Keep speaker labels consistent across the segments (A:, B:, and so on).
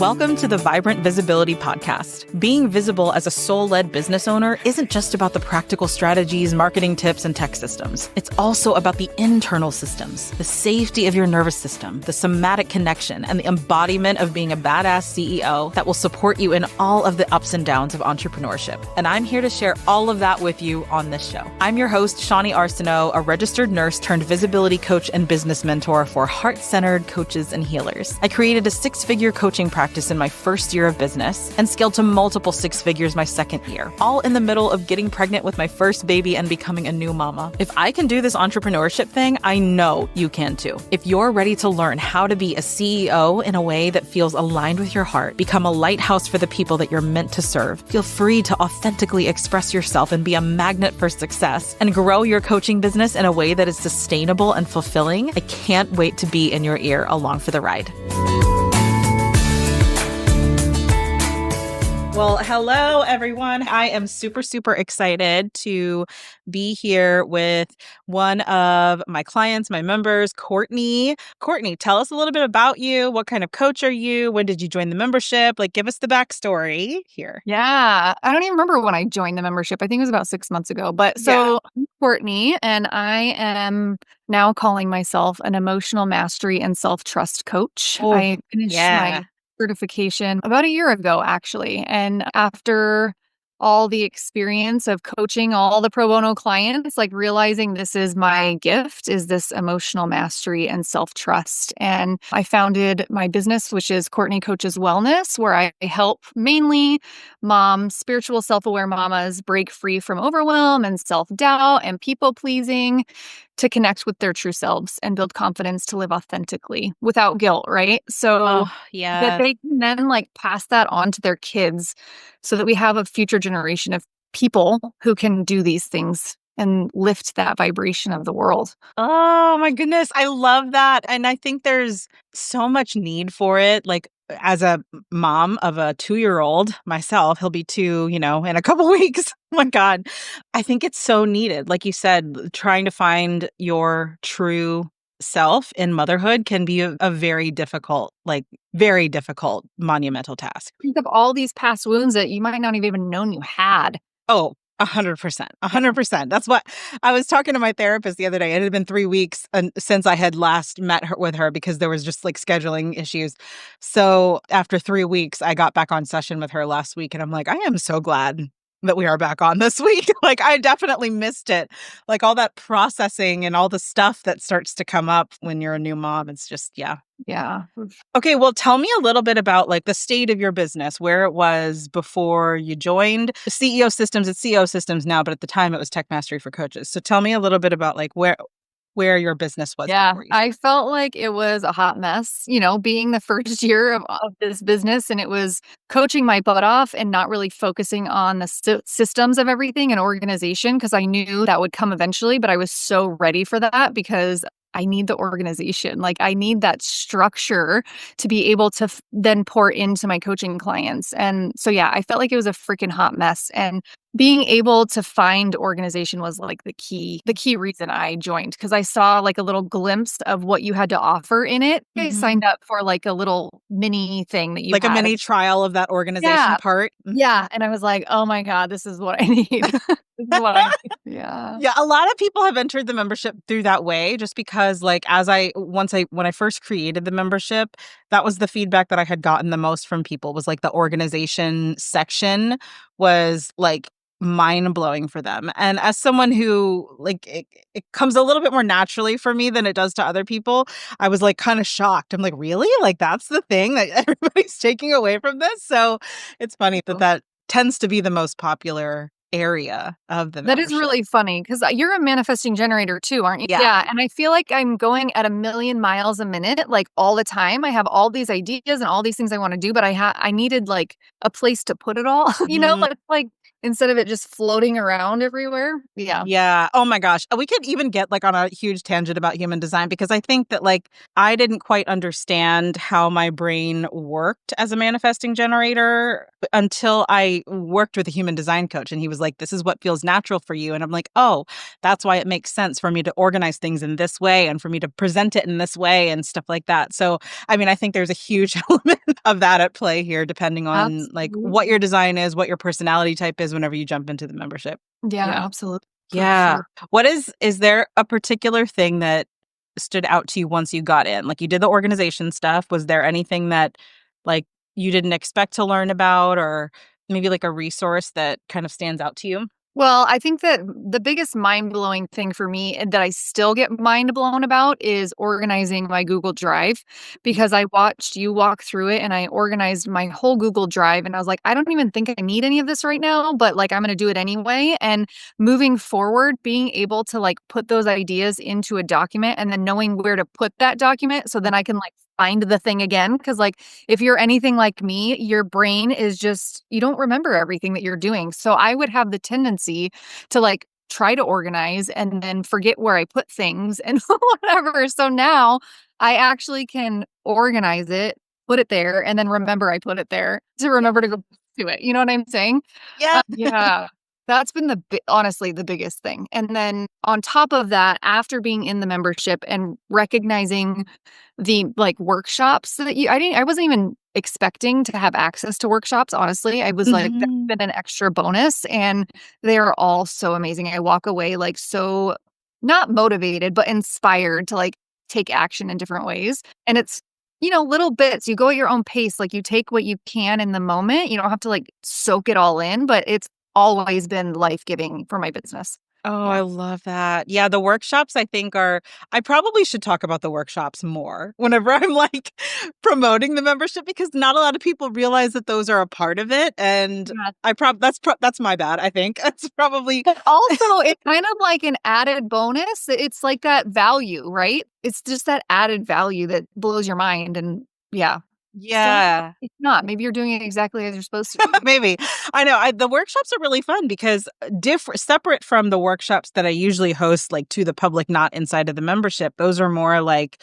A: Welcome to the Vibrant Visibility Podcast. Being visible as a soul-led business owner isn't just about the practical strategies, marketing tips, and tech systems. It's also about the internal systems, the safety of your nervous system, the somatic connection, and the embodiment of being a badass CEO that will support you in all of the ups and downs of entrepreneurship. And I'm here to share all of that with you on this show. I'm your host, Shawnee Arsenault, a registered nurse turned visibility coach and business mentor for heart-centered coaches and healers. I created a six-figure coaching practice in my first year of business and scaled to multiple six figures my second year, all in the middle of getting pregnant with my first baby and becoming a new mama. If I can do this entrepreneurship thing, I know you can too. If you're ready to learn how to be a CEO in a way that feels aligned with your heart, become a lighthouse for the people that you're meant to serve, feel free to authentically express yourself and be a magnet for success, and grow your coaching business in a way that is sustainable and fulfilling, I can't wait to be in your ear along for the ride. Well, hello, everyone. I am super excited to be here with one of my clients, my members, Courtney. Courtney, tell us a little bit about you. What kind of coach are you? When did you join the membership? Give us the backstory here.
B: Yeah, I don't even remember when I joined the membership. I think it was about 6 months ago. But I'm Courtney, and I am now calling myself an emotional mastery and self-trust coach.
A: Oh,
B: I finished my certification about a year ago, actually. And after all the experience of coaching all the pro bono clients, realizing this is my gift, is this emotional mastery and self-trust. And I founded my business, which is Courtney Coaches Wellness, where I help mainly moms, spiritual self-aware mamas, break free from overwhelm and self-doubt and people-pleasing to connect with their true selves and build confidence to live authentically without guilt, right? So that they can then pass that on to their kids so that we have a future generation of people who can do these things and lift that vibration of the world.
A: Oh my goodness. I love that. And I think there's so much need for it. As a mom of a 2-year-old myself, he'll be 2, in a couple weeks. Oh my God. I think it's so needed. Like you said, trying to find your true self in motherhood can be a very difficult, monumental task.
B: Think of all these past wounds that you might not have even known you had.
A: Oh, 100%. 100%. That's what I was talking to my therapist the other day. It had been 3 weeks since I had last met with her because there was just scheduling issues. So after 3 weeks, I got back on session with her last week, and I'm like, I am so glad that we are back on this week. I definitely missed it. All that processing and all the stuff that starts to come up when you're a new mom. It's just,
B: Yeah.
A: Okay, well, tell me a little bit about the state of your business, where it was before you joined CEO Systems. It's CEO Systems now, but at the time it was Tech Mastery for Coaches. So tell me a little bit about where your business was.
B: Yeah, I felt like it was a hot mess, being the first year of this business, and it was coaching my butt off and not really focusing on the systems of everything and organization, because I knew that would come eventually, but I was so ready for that because I need the organization. I need that structure to be able to then pour into my coaching clients. And so, I felt like it was a freaking hot mess. And being able to find organization was the key reason I joined, because I saw a little glimpse of what you had to offer in it. Mm-hmm. I signed up for a little mini thing that you
A: a mini trial of that organization part.
B: Yeah. And I was like, oh my God, this is what I need. Yeah.
A: Yeah. A lot of people have entered the membership through that way, just because when I first created the membership, that was the feedback that I had gotten the most from people was the organization section was mind-blowing for them. And as someone who it comes a little bit more naturally for me than it does to other people, I was kind of shocked. I'm really? That's the thing that everybody's taking away from this? So it's funny that tends to be the most popular area of the membership.
B: That is really funny because you're a manifesting generator too, aren't you?
A: Yeah.
B: And I feel like I'm going at 1,000,000 miles a minute, all the time. I have all these ideas and all these things I want to do, but I needed a place to put it all, instead of it just floating around everywhere. Yeah.
A: Yeah. Oh my gosh. We could even get like on a huge tangent about human design because I think that like I didn't quite understand how my brain worked as a manifesting generator until I worked with a human design coach and he was like, this is what feels natural for you. And I'm like, oh, that's why it makes sense for me to organize things in this way and for me to present it in this way and stuff like that. So, I mean, I think there's a huge element of that at play here, depending on like what
B: Absolutely.
A: your design is, what your personality type is whenever you jump into the membership.
B: Yeah,
A: Yeah.
B: absolutely. For
A: Yeah.
B: sure.
A: What is there a particular thing that stood out to you once you got in? Like you did the organization stuff. Was there anything that like you didn't expect to learn about or maybe like a resource that kind of stands out to you?
B: Well, I think that the biggest mind-blowing thing for me and that I still get mind blown about is organizing my Google Drive because I watched you walk through it and I organized my whole Google Drive and I was like, I don't even think I need any of this right now, but like I'm going to do it anyway. And moving forward, being able to like put those ideas into a document and then knowing where to put that document so then I can like find the thing again because like if you're anything like me, your brain is just, you don't remember everything that you're doing. So I would have the tendency to like try to organize and then forget where I put things and whatever. So now I actually can organize it, put it there, and then remember I put it there to
A: Yeah.
B: remember to go to it. You know what I'm saying?
A: Yeah.
B: Yeah. That's been honestly the biggest thing. And then on top of that, after being in the membership and recognizing the like workshops that I wasn't even expecting to have access to workshops, honestly. I was like, that's
A: Mhm.
B: been an extra bonus and they are all so amazing. I walk away like so not motivated, but inspired to like take action in different ways. And it's little bits. You go at your own pace. Like you take what you can in the moment. You don't have to like soak it all in, but it's always been life-giving for my business.
A: Oh,
B: Yeah.
A: I love that. Yeah, the workshops I think are I probably should talk about the workshops more whenever I'm like promoting the membership because not a lot of people realize that those are a part of it and
B: Yeah.
A: that's my bad, I think. It's probably
B: But also, it's kind of like an added bonus. It's like that value, right? It's just that added value that blows your mind and yeah. So
A: yeah.
B: it's not. Maybe you're doing it exactly as you're supposed to be.
A: Maybe. I know. The workshops are really fun because different, separate from the workshops that I usually host, like to the public, not inside of the membership. Those are more like,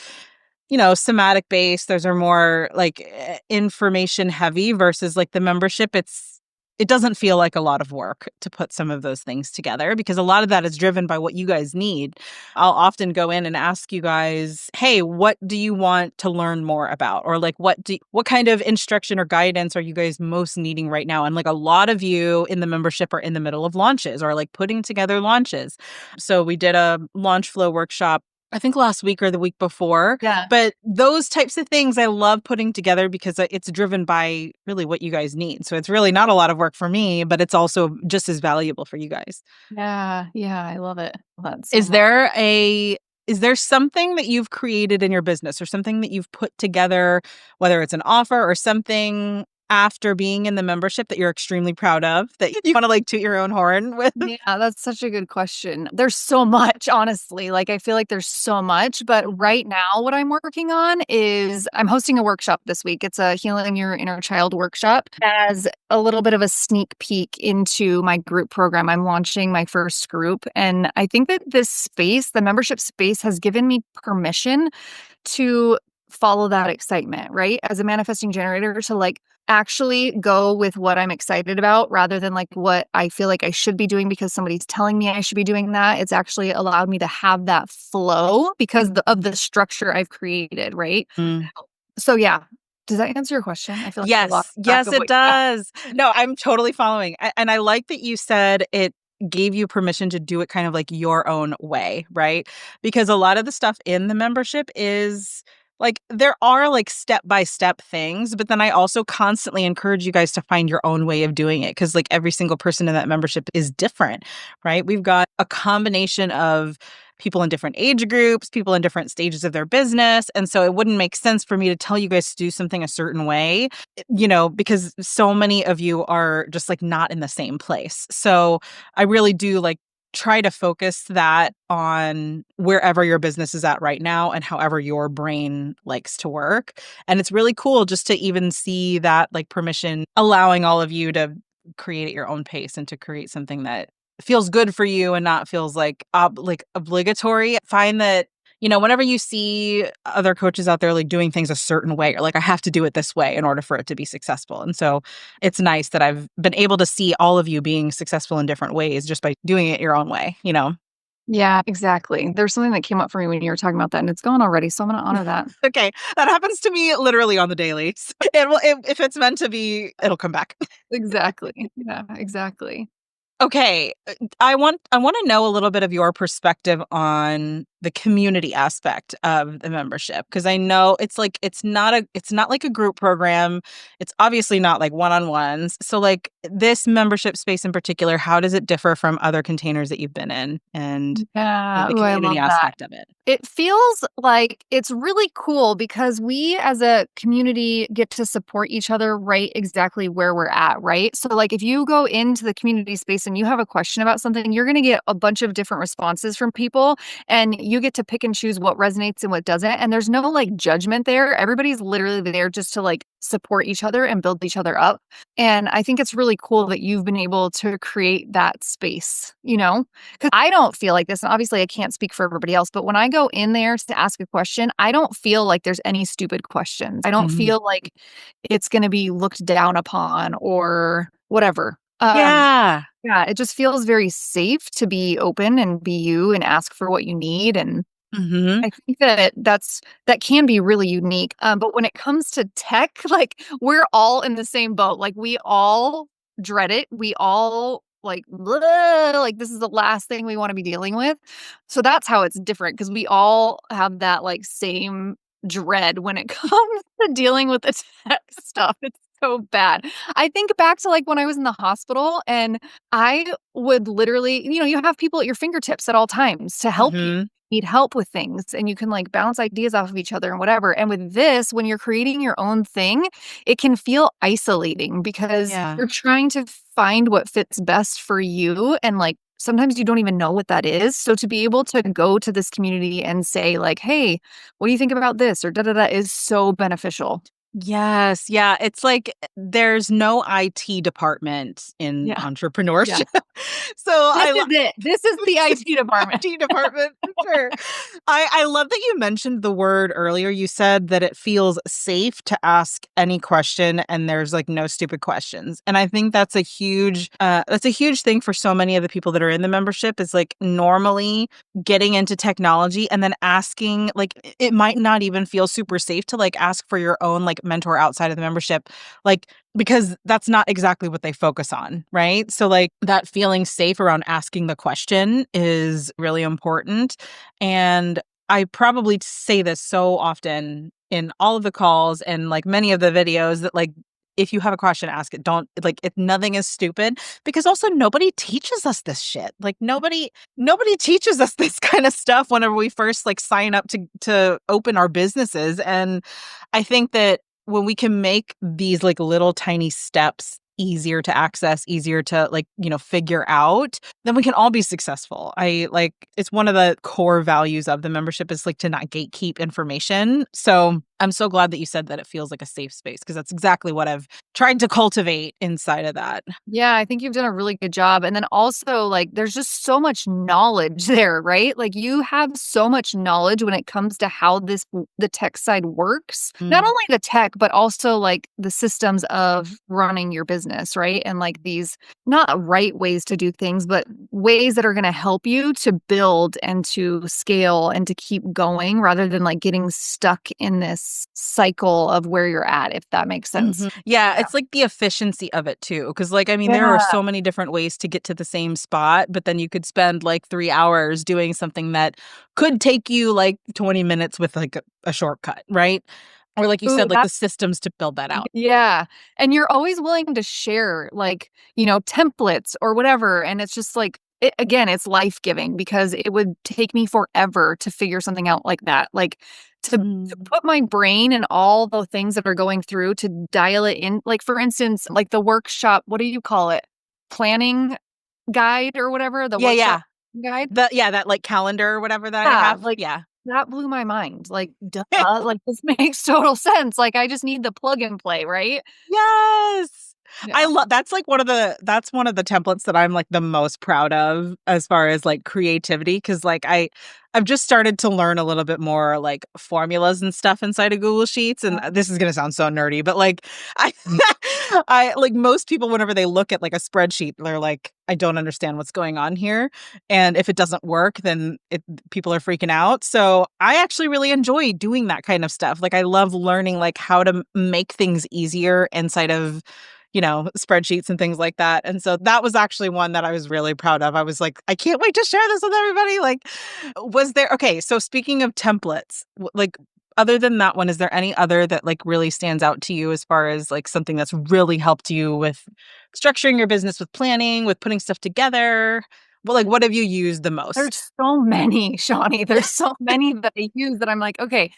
A: somatic based. Those are more like information heavy versus like the membership. It doesn't feel like a lot of work to put some of those things together because a lot of that is driven by what you guys need. I'll often go in and ask you guys, "Hey, what do you want to learn more about?" Or like what kind of instruction or guidance are you guys most needing right now? And like a lot of you in the membership are in the middle of launches or like putting together launches. So we did a launch flow workshop I think last week or the week before.
B: Yeah.
A: But those types of things I love putting together because it's driven by really what you guys need. So it's really not a lot of work for me, but it's also just as valuable for you guys.
B: Yeah. Yeah. I love it. Love that so
A: Is
B: much.
A: there a is there something that you've created in your business or something that you've put together, whether it's an offer or something after being in the membership that you're extremely proud of that you want to like toot your own horn with?
B: Yeah, that's such a good question. There's so much, honestly. Like, I feel like there's so much, but right now, what I'm working on is I'm hosting a workshop this week. It's a Healing Your Inner Child workshop as a little bit of a sneak peek into my group program. I'm launching my first group. And I think that this space, the membership space, has given me permission to follow that excitement, right? As a manifesting generator, to like actually go with what I'm excited about rather than like what I feel like I should be doing because somebody's telling me I should be doing that. It's actually allowed me to have that flow because of the structure I've created, right?
A: Mm.
B: So yeah. Does that answer your question? I feel like I lost
A: Yes,
B: track
A: yes,
B: of
A: it
B: what yeah.
A: does. No, I'm totally following. And I like that you said it gave you permission to do it kind of like your own way, right? Because a lot of the stuff in the membership is like there are like step by step things, but then I also constantly encourage you guys to find your own way of doing it because like every single person in that membership is different, right? We've got a combination of people in different age groups, people in different stages of their business. And so it wouldn't make sense for me to tell you guys to do something a certain way, because so many of you are just like not in the same place. So I really do like try to focus that on wherever your business is at right now and however your brain likes to work. And it's really cool just to even see that like permission allowing all of you to create at your own pace and to create something that feels good for you and not feels like obligatory. I find that, whenever you see other coaches out there like doing things a certain way, or like, I have to do it this way in order for it to be successful. And so it's nice that I've been able to see all of you being successful in different ways just by doing it your own way.
B: Yeah, exactly. There's something that came up for me when you were talking about that, and it's gone already, so I'm gonna honor that.
A: Okay. That happens to me literally on the daily. So it will, if it's meant to be, it'll come back.
B: Exactly. Yeah, exactly.
A: Okay, I want to know a little bit of your perspective on the community aspect of the membership, because I know it's not like a group program. It's obviously not like one-on-ones. So like this membership space in particular, how does it differ from other containers that you've been in and
B: Yeah.
A: the
B: Ooh, I
A: community
B: love that.
A: aspect of it?
B: It feels like it's really cool because we as a community get to support each other right exactly where we're at, right? So, like, if you go into the community space and you have a question about something, you're going to get a bunch of different responses from people, and you get to pick and choose what resonates and what doesn't. And there's no like judgment there. Everybody's literally there just to like support each other and build each other up. And I think it's really cool that you've been able to create that space, you know? Because I don't feel like this, and obviously I can't speak for everybody else, but when I go in there to ask a question, I don't feel like there's any stupid questions. I don't
A: Mhm.
B: feel like it's gonna be looked down upon or whatever.
A: Yeah.
B: Yeah, it just feels very safe to be open and be you and ask for what you need, and
A: Mhm.
B: I think that can be really unique, but when it comes to tech, like, we're all in the same boat, like, we all dread it, we all, like, "Bleh," like, this is the last thing we wanna be dealing with, so that's how it's different because we all have that, like, same dread when it comes to dealing with the tech stuff, it's so bad. I think back to, like, when I was in the hospital, and I would literally you have people at your fingertips at all times to help you
A: Mhm.
B: need help with things, and you can like bounce ideas off of each other and whatever. And with this, when you're creating your own thing, it can feel isolating because
A: Yeah.
B: you're trying to find what fits best for you. And like sometimes you don't even know what that is. So to be able to go to this community and say, like, hey, what do you think about this? Or da da da is so beneficial.
A: Yes, yeah, it's like there's no IT department in
B: Yeah. Yeah.
A: entrepreneurship. So
B: This is it. This is the IT department.
A: IT department, for sure. I love that you mentioned the word earlier. You said that it feels safe to ask any question and there's like no stupid questions. And I think that's a huge thing for so many of the people that are in the membership is like normally getting into technology and then asking like it might not even feel super safe to like ask for your own like mentor outside of the membership. Like because that's not exactly what they focus on, right? So like that feeling safe around asking the question is really important. And I probably say this so often in all of the calls and like many of the videos that like if you have a question, ask it. Don't like it. Nothing is stupid because also nobody teaches us this shit. Like nobody teaches us this kind of stuff whenever we first like sign up to open our businesses. And I think that when we can make these like little tiny steps easier to access, easier to like, figure out, then we can all be successful. I like it's one of the core values of the membership is like to not gatekeep information. So I'm so glad that you said that it feels like a safe space because that's exactly what I've tried to cultivate inside of that.
B: Yeah, I think you've done a really good job. And then also, like, there's just so much knowledge there, right? Like, you have so much knowledge when it comes to how the tech side works. Not
A: Mm.
B: only the tech, but also like the systems of running your business, right? And like these not right ways to do things, but ways that are going to help you to build and to scale and to keep going rather than like getting stuck in this cycle of where you're at, if that makes sense.
A: Mhm. Yeah,
B: Yeah.
A: it's like the efficiency of it too, because like, I mean, there are
B: Yeah.
A: so many different ways to get to the same spot, but then you could spend like 3 hours doing something that could take you like 20 minutes with like a shortcut, right? Or like you
B: Ooh,
A: said, like the systems to build that out.
B: yeah, and you're always willing to share, like, templates or whatever, and it's just like again, it's life-giving because it would take me forever to figure something out like that, like, to
A: Mm.
B: put my brain and all the things that are going through to dial it in, like, for instance, like, the workshop what do you call it? Planning guide or whatever, the
A: Yeah,
B: workshop
A: yeah.
B: guide?
A: That like calendar or whatever that I
B: Yeah,
A: have.
B: like,
A: Yeah.
B: that blew my mind, like, duh, like, this makes total sense, like, I just need the plug and play, right?
A: Yes. I
B: Yeah.
A: love that's like that's one of the templates that I'm like the most proud of as far as like creativity, because like I've just started to learn a little bit more like formulas and stuff inside of Google Sheets, and this is gonna sound so nerdy, but like I I like most people whenever they look at like a spreadsheet, they're like, I don't understand what's going on here, and if it doesn't work, then people are freaking out. So I actually really enjoy doing that kind of stuff. Like I love learning like how to make things easier inside of spreadsheets and things like that. And so that was actually one that I was really proud of. I was like, I can't wait to share this with everybody. Like, okay, so speaking of templates, like, other than that one, is there any other that like really stands out to you as far as like something that's really helped you with structuring your business, with planning, with putting stuff together? Well, like, what have you used the most?
B: There's so many, Shawnee. There's so many that I use that I'm like, okay,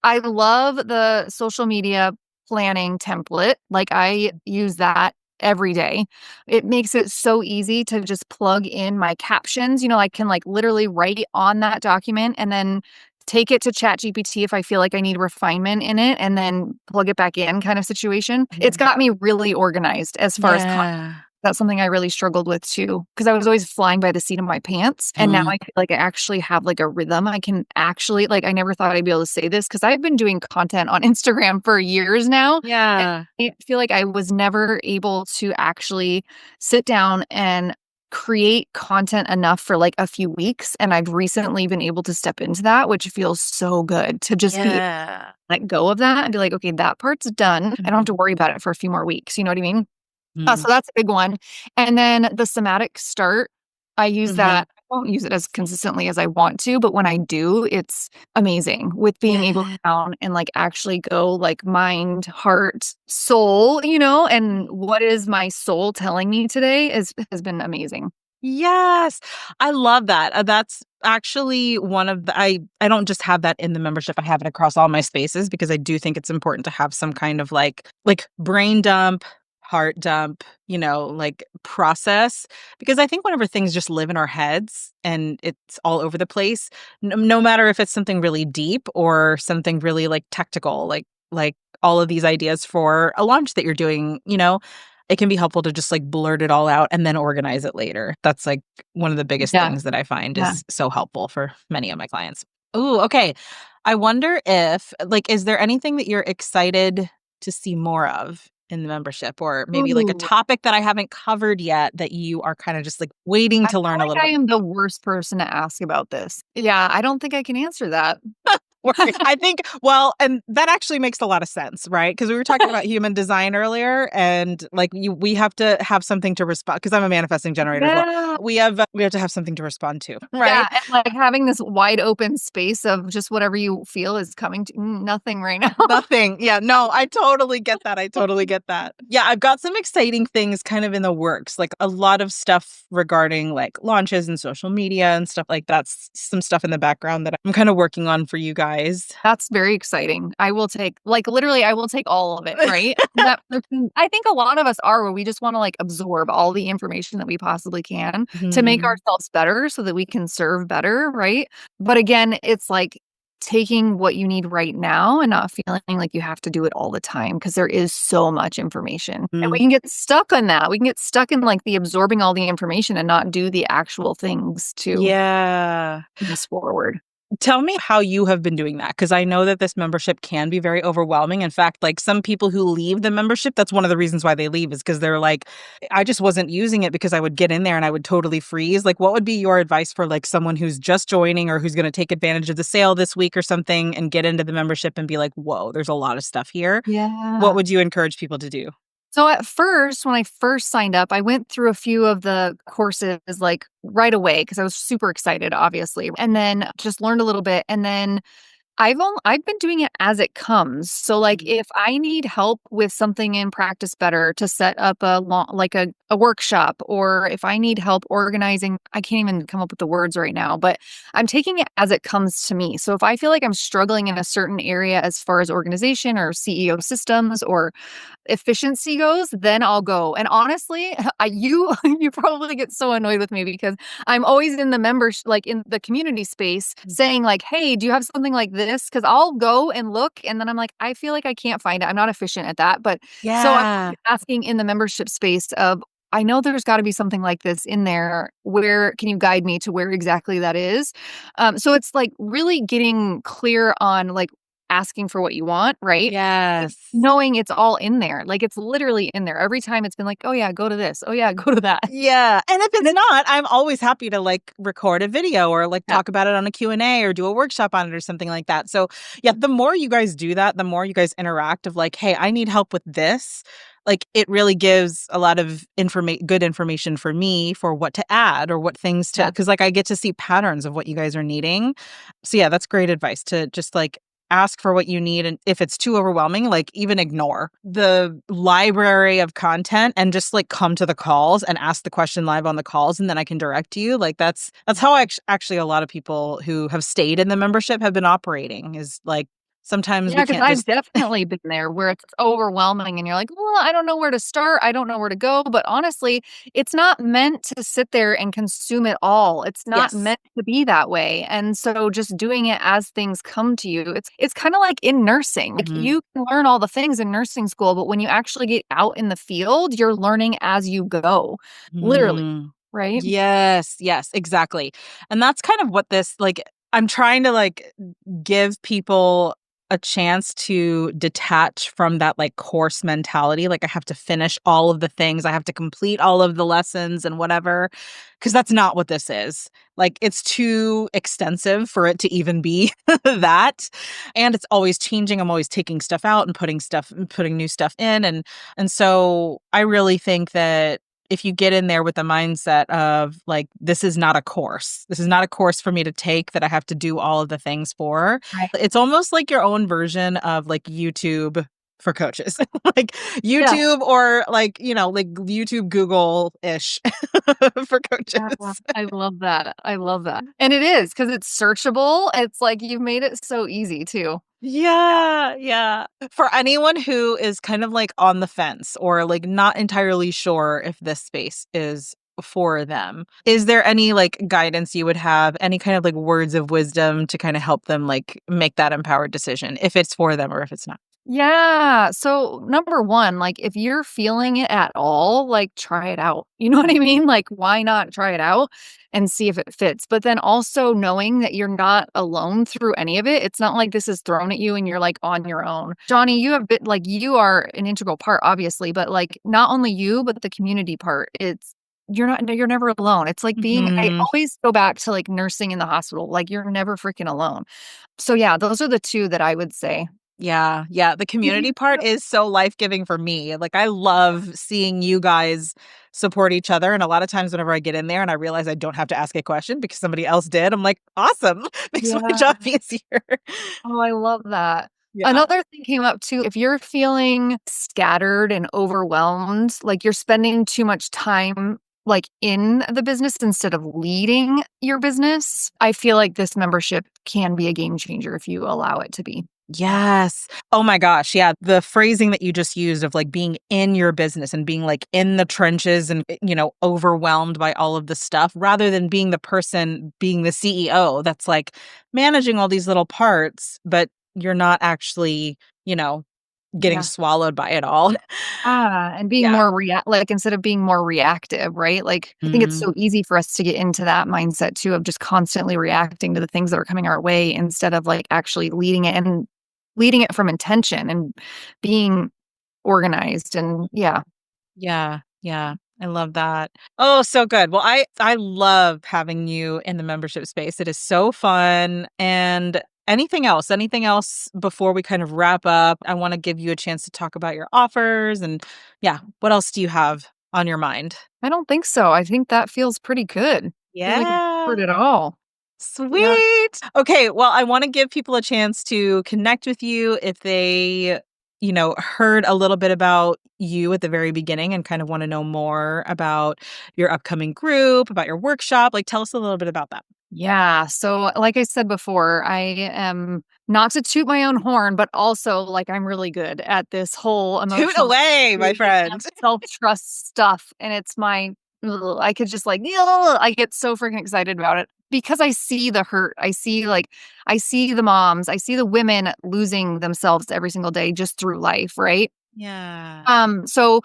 B: I love the social media planning template. Like I use that every day. It makes it so easy to just plug in my captions. I can like literally write on that document and then take it to ChatGPT if I feel like I need refinement in it and then plug it back in kind of situation. It's got me really organized as far as
A: Yeah.
B: that's something I really struggled with too, because I was always flying by the seat of my pants. And now I feel like I actually have like a rhythm. I can actually, like, I never thought I'd be able to say this because I've been doing content on Instagram for years now.
A: Yeah.
B: I feel like I was never able to actually sit down and create content enough for like a few weeks. And I've recently been able to step into that, which feels so good to just be
A: Yeah.
B: let go of that and be like, okay, that part's done. I don't have to worry about it for a few more weeks. You know what I mean? So that's a big one. And then the somatic start, I use
A: Mm-hmm.
B: that. I don't use it as consistently as I want to, but when I do, it's amazing with being able to
A: Yeah.
B: down and like actually go like mind, heart, soul, and what is my soul telling me today has been amazing.
A: Yes. I love that. That's actually one of the I don't just have that in the membership. I have it across all my spaces because I do think it's important to have some kind of like brain dump, heart dump, like process, because I think whenever things just live in our heads and it's all over the place, no matter if it's something really deep or something really like technical, like all of these ideas for a launch that you're doing, it can be helpful to just like blurt it all out and then organize it later. That's like one of the biggest
B: Yeah.
A: things that I find
B: Yeah.
A: is so helpful for many of my clients. Ooh, okay. I wonder if like is there anything that you're excited to see more of in the membership, or maybe like a
B: Ooh,
A: topic that I haven't covered yet that you are kind of just like waiting
B: I
A: to
B: feel
A: learn a
B: like
A: little
B: I
A: bit
B: am the worst person to ask about this. Yeah, I don't think I can answer that.
A: more? I think, well, and that actually makes a lot of sense, right? Because we were talking about human design earlier, and like we have to have something to respond, because I'm a manifesting generator as well.
B: Yeah.
A: We have to have something to respond to,
B: Yeah,
A: right?
B: and, like, having this wide open space of just whatever you feel is coming to nothing right now.
A: Nothing. Yeah, no, I totally get that. I totally get that. Yeah, I've got some exciting things kind of in the works, like a lot of stuff regarding like launches and social media and stuff like that. Some stuff in the background that I'm kind of working on for you guys.
B: That's very exciting. I will take like, literally, I will take all of it, right? That I think a lot of us are where we just wanna, like, absorb all the information that we possibly can to make
A: Mhm.
B: ourselves better so that we can serve better, right? But again, it's like taking what you need right now and not feeling like you have to do it all the time because there is so much information. And we
A: Mm.
B: can get stuck on that. We can get stuck in, like, the absorbing all the information and not do the actual things to
A: Yeah.
B: move us forward.
A: Tell me how you have been doing that, because I know that this membership can be very overwhelming. In fact, like some people who leave the membership, that's one of the reasons why they leave, is because they're like, I just wasn't using it because I would get in there and I would totally freeze. Like, what would be your advice for like someone who's just joining or who's going to take advantage of the sale this week or something and get into the membership and be like, whoa, there's a lot of stuff here? What
B: Yeah.
A: would you encourage people to do?
B: So at first, when I first signed up, I went through a few of the courses like right away because I was super excited, obviously, and then just learned a little bit. And then I've been doing it as it comes. So like if I need help with something in Practice Better to set up like a a workshop, or if I need help organizing, I can't even come up with the words right now, but I'm taking it as it comes to me. So if I feel like I'm struggling in a certain area as far as organization or CEO systems or efficiency goes, then I'll go. And honestly, you probably get so annoyed with me because I'm always in the members like in the community space saying like, "Hey, do you have something like this?" Cuz I'll go and look and then I'm like, "I feel like I can't find it. I'm not efficient at that." But so I'm
A: Yeah.
B: asking in the membership space of I know there's got to be something like this in there. Where can you guide me to where exactly that is? So it's like really getting clear on like asking for what you want, right?
A: Yes.
B: Knowing it's all in there, like, it's literally in there. Every time it's been like, "Oh, yeah, go to this. Oh, yeah, go to that."
A: Yeah, and if
B: And
A: it's
B: it's
A: not, I'm always happy to, like, record a video or, like,
B: yeah,
A: talk about it on a Q&A or do a workshop on it or something like that. So, yeah, the more you guys do that, the more you guys interact of like, "Hey, I need help with this." Like, it really gives a lot of good information for me for what to add or what things to,
B: yeah.
A: because like, I get to see patterns of what you guys are needing. So, yeah, that's great advice to just, like, ask for what you need, and if it's too overwhelming, like, even ignore the library of content and just, like, come to the calls and ask the question live on the calls, and then I can direct you. Like, that's how actually a lot of people who have stayed in the membership have been operating, is, like, sometimes
B: Yeah,
A: we
B: because
A: can't
B: 'cause I've
A: just.
B: definitely been there where it's overwhelming and you're like, "Well, I don't know where to start. I don't know where to go." But honestly, it's not meant to sit there and consume it all. It's not
A: Yes.
B: meant to be that way. And so just doing it as things come to you, it's kinda like in nursing. Like,
A: Mhm.
B: you can learn all the things in nursing school, but when you actually get out in the field, you're learning as you go, literally,
A: Mm.
B: right?
A: Yes, yes, exactly. And that's kind of what this, like, I'm trying to, like, give people a chance to detach from that, like, course mentality, like, I have to finish all of the things, I have to complete all of the lessons and whatever, because that's not what this is. Like, it's too extensive for it to even be that, and it's always changing, I'm always taking stuff out and putting new stuff in, and so I really think that if you get in there with the mindset of like, this is not a course. This is not a course for me to take that I have to do all of the things for.
B: Right.
A: It's almost like your own version of like YouTube for coaches. Like
B: Yeah.
A: YouTube or like, like YouTube Google-ish for
B: Yeah,
A: coaches.
B: I love that. I love that. And it is because it's searchable. It's like you've made it so easy too.
A: Yeah, yeah. For anyone who is kind of like on the fence or like not entirely sure if this space is for them, is there any like guidance you would have, any kind of like words of wisdom to kind of help them like make that empowered decision if it's for them or if it's not?
B: Yeah. So, number 1, like, if you're feeling it at all, like, try it out. You know what I mean? Like, why not try it out and see if it fits? But then also knowing that you're not alone through any of it. It's not like this is thrown at you and you're, like, on your own. Johnny, you have been like, you are an integral part, obviously, but, like, not only you, but the community part. You're never alone. It's like being I
A: Mhm.
B: always go back to, like, nursing in the hospital. Like, you're never freaking alone. So, yeah, those are the 2 that I would say.
A: Yeah, yeah, the community part is so life-giving for me. Like, I love seeing you guys support each other, and a lot of times whenever I get in there and I realize I don't have to ask a question because somebody else did, I'm like, "Awesome, makes my
B: Yeah.
A: job easier."
B: Oh, I love that.
A: Yeah.
B: Another thing came up too, if you're feeling scattered and overwhelmed, like you're spending too much time like in the business instead of leading your business, I feel like this membership can be a game changer if you allow it to be.
A: Yes. Oh my gosh, yeah, the phrasing that you just used of, like, being in your business and being, like, in the trenches and, overwhelmed by all of the stuff rather than being the person being the CEO that's, like, managing all these little parts, but you're not actually, getting
B: Yeah.
A: swallowed by it all.
B: And being
A: Yeah.
B: more like instead of being more reactive, right? Like I think it's
A: Mhm.
B: so easy for us to get into that mindset too of just constantly reacting to the things that are coming our way instead of like actually leading it and leading it from intention and being organized and yeah.
A: Yeah, yeah. I love that. Oh, so good. Well, I love having you in the membership space. It is so fun. And anything else before we kind of wrap up? I want to give you a chance to talk about your offers and yeah, what else do you have on your mind?
B: I don't think so. I think that feels pretty good. I feel like we
A: Yeah.
B: covered it all. Yeah.
A: Sweet. Okay, well, I want to give people a chance to connect with you if they heard a little bit about you at the very beginning and kind of want to know more about your upcoming group, about your workshop. Like, tell us a little bit about that.
B: Yeah. So, like I said before, I am not to toot my own horn, but also like I'm really good at this whole
A: Toot
B: emotional
A: away, my friend.
B: self trust stuff. And it's I could just like, ugh, I get so freaking excited about it because I see the hurt. I see the moms, I see the women losing themselves every single day just through life. Right.
A: Yeah.
B: So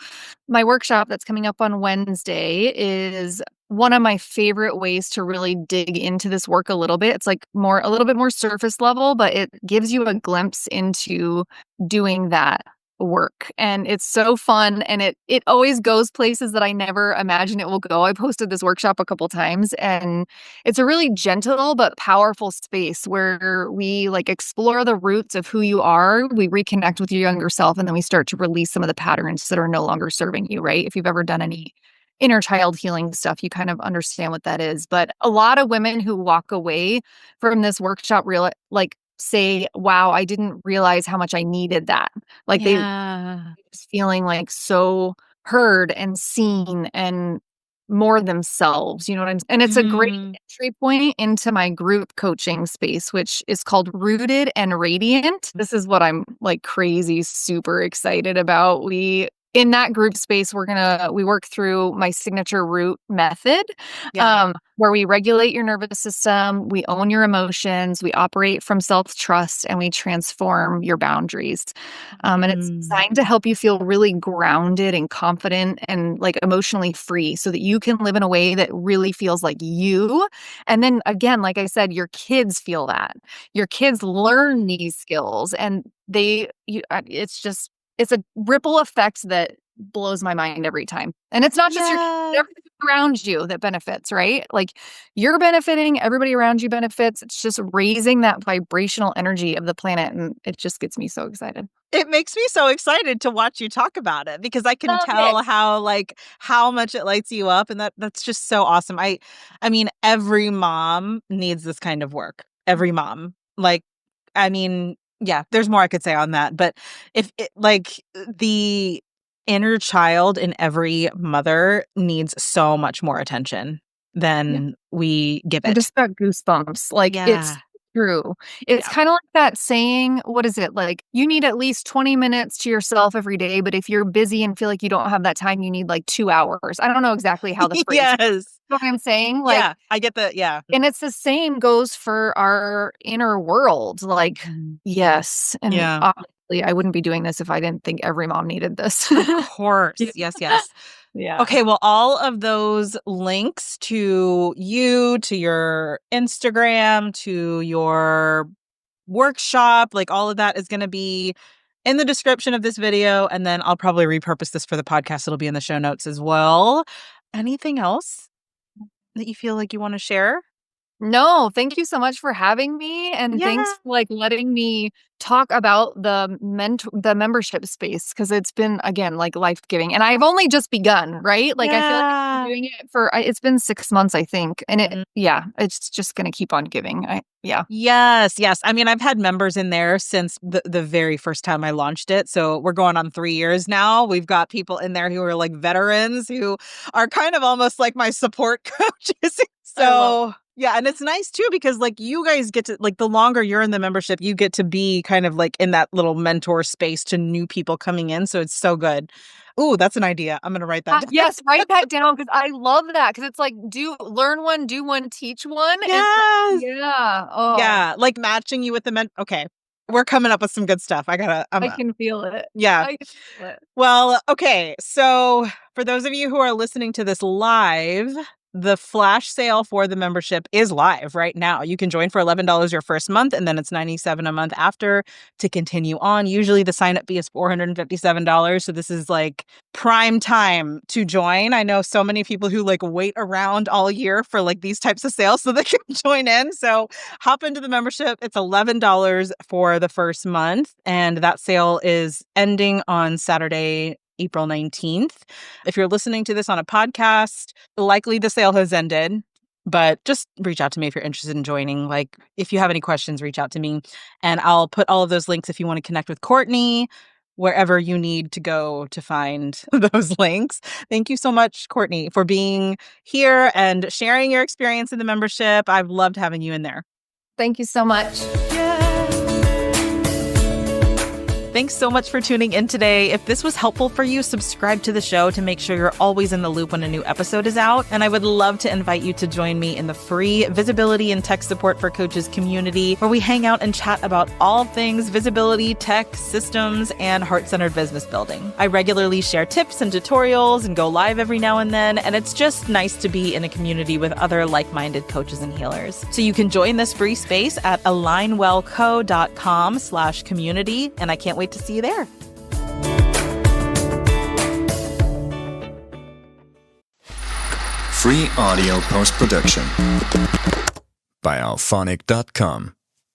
B: my workshop that's coming up on Wednesday is one of my favorite ways to really dig into this work a little bit. It's like a little bit more surface level, but it gives you a glimpse into doing that work. And it's so fun and it always goes places that I never imagine it will go. I posted this workshop a couple times and it's a really gentle but powerful space where we like explore the roots of who you are. We reconnect with your younger self and then we start to release some of the patterns that are no longer serving you, right? If you've ever done any inner child healing stuff, you kind of understand what that is. But a lot of women who walk away from this workshop say, wow, I didn't realize how much I needed that. Like they
A: Yeah.
B: just feeling like so heard and seen and more themselves, you know what I'm saying? And it's a great
A: Mhm.
B: entry point into my group coaching space, which is called Rooted and Radiant. This is what I'm like crazy super excited about. In that group space, we work through my signature root method,
A: Yeah.
B: where we regulate your nervous system, we own your emotions, we operate from self-trust, and we transform your boundaries. And it's
A: Mm.
B: designed to help you feel really grounded and confident and like emotionally free so that you can live in a way that really feels like you. And then again, like I said, your kids feel that. Your kids learn these skills and it's a ripple effect that blows my mind every time. And it's not just your kids,
A: Yeah.
B: everything around you that benefits, right? Like you're benefiting, everybody around you benefits. It's just raising that vibrational energy of the planet. And it just gets me so excited.
A: It makes me so excited to watch you talk about it because I can
B: Love it.
A: tell how much it lights you up, and that's just so awesome. I mean, every mom needs this kind of work. Every mom. Like, I mean, yeah, there's more I could say on that, but if it, like the inner child in every mother needs so much more attention
B: Yeah.
A: than we give
B: I
A: it.
B: just got goosebumps. Like it's
A: Yeah.
B: true. It's
A: Yeah.
B: kind of like that saying, what is it? Like you need at least 20 minutes to yourself every day, but if you're busy and feel like you don't have that time, you need like 2 hours. I don't know exactly how the phrase,
A: Yes.
B: you know what I'm saying? Like,
A: Yeah, I get the yeah.
B: and it's the same goes for our inner world. Like,
A: Mhm.
B: yes. And
A: Yeah.
B: obviously I wouldn't be doing this if I didn't think every mom needed this.
A: Of course.
B: Yeah.
A: Yes, yes.
B: Yeah.
A: Okay, well, all of those links to you, to your Instagram, to your workshop, like all of that is going to be in the description of this video. And then I'll probably repurpose this for the podcast. It'll be in the show notes as well. Anything else that you feel like you want to share?
B: No, thank you so much for having me, and
A: Yeah.
B: thanks for, like, letting me talk about the membership space because 'cause it's been, again, like, life-giving, and I've only just begun, right? Like, I feel like I've been
A: Yeah.
B: doing it it's been 6 months, I think, and it's just gonna keep on giving. Yeah.
A: Yes, yes. I mean, I've had members in there since the very first time I launched it. So we're going on 3 years now. We've got people in there who are like veterans who are kind of almost like my support coaches.
B: I love
A: So yeah, and it's nice too because like you guys get to like the longer you're in the membership, you get to be kind of like in that little mentor space to new people coming in. So it's so good. Ooh, that's an idea. I'm gonna write that down.
B: Yes, write that down because I love that because it's like, learn one, do one, teach one, and
A: Yes.
B: yeah, oh,
A: Yeah, like matching you with the okay. We're coming up with some good stuff.
B: I can feel it.
A: yeah.
B: I can feel it.
A: Well, okay. So, for those of you who are listening to this live, the flash sale for the membership is live right now. You can join for $11 your first month, and then it's $97 a month after to continue on. Usually, the sign up fee is $457. So, this is like prime time to join. I know so many people who like wait around all year for like these types of sales so they can join in. So, hop into the membership. It's $11 for the first month, and that sale is ending on Saturday, April 19th. If you're listening to this on a podcast, likely the sale has ended, but just reach out to me if you're interested in joining. Like, if you have any questions, reach out to me, and I'll put all of those links if you want to connect with Courtney. wherever you need to go to find those links. Thank you so much, Courtney, for being here and sharing your experience in the membership. I've loved having you in there.
B: Thank you so much.
A: Thanks so much for tuning in today. If this was helpful for you, subscribe to the show to make sure you're always in the loop when a new episode is out. And I would love to invite you to join me in the free Visibility and Tech Support for Coaches community, where we hang out and chat about all things visibility, tech, systems, and heart-centered business building. I regularly share tips and tutorials and go live every now and then, and it's just nice to be in a community with other like-minded coaches and healers. So you can join this free space at alignwellco.com/community, and I can't wait to see you there.
C: Free audio post-production by alphonic.com.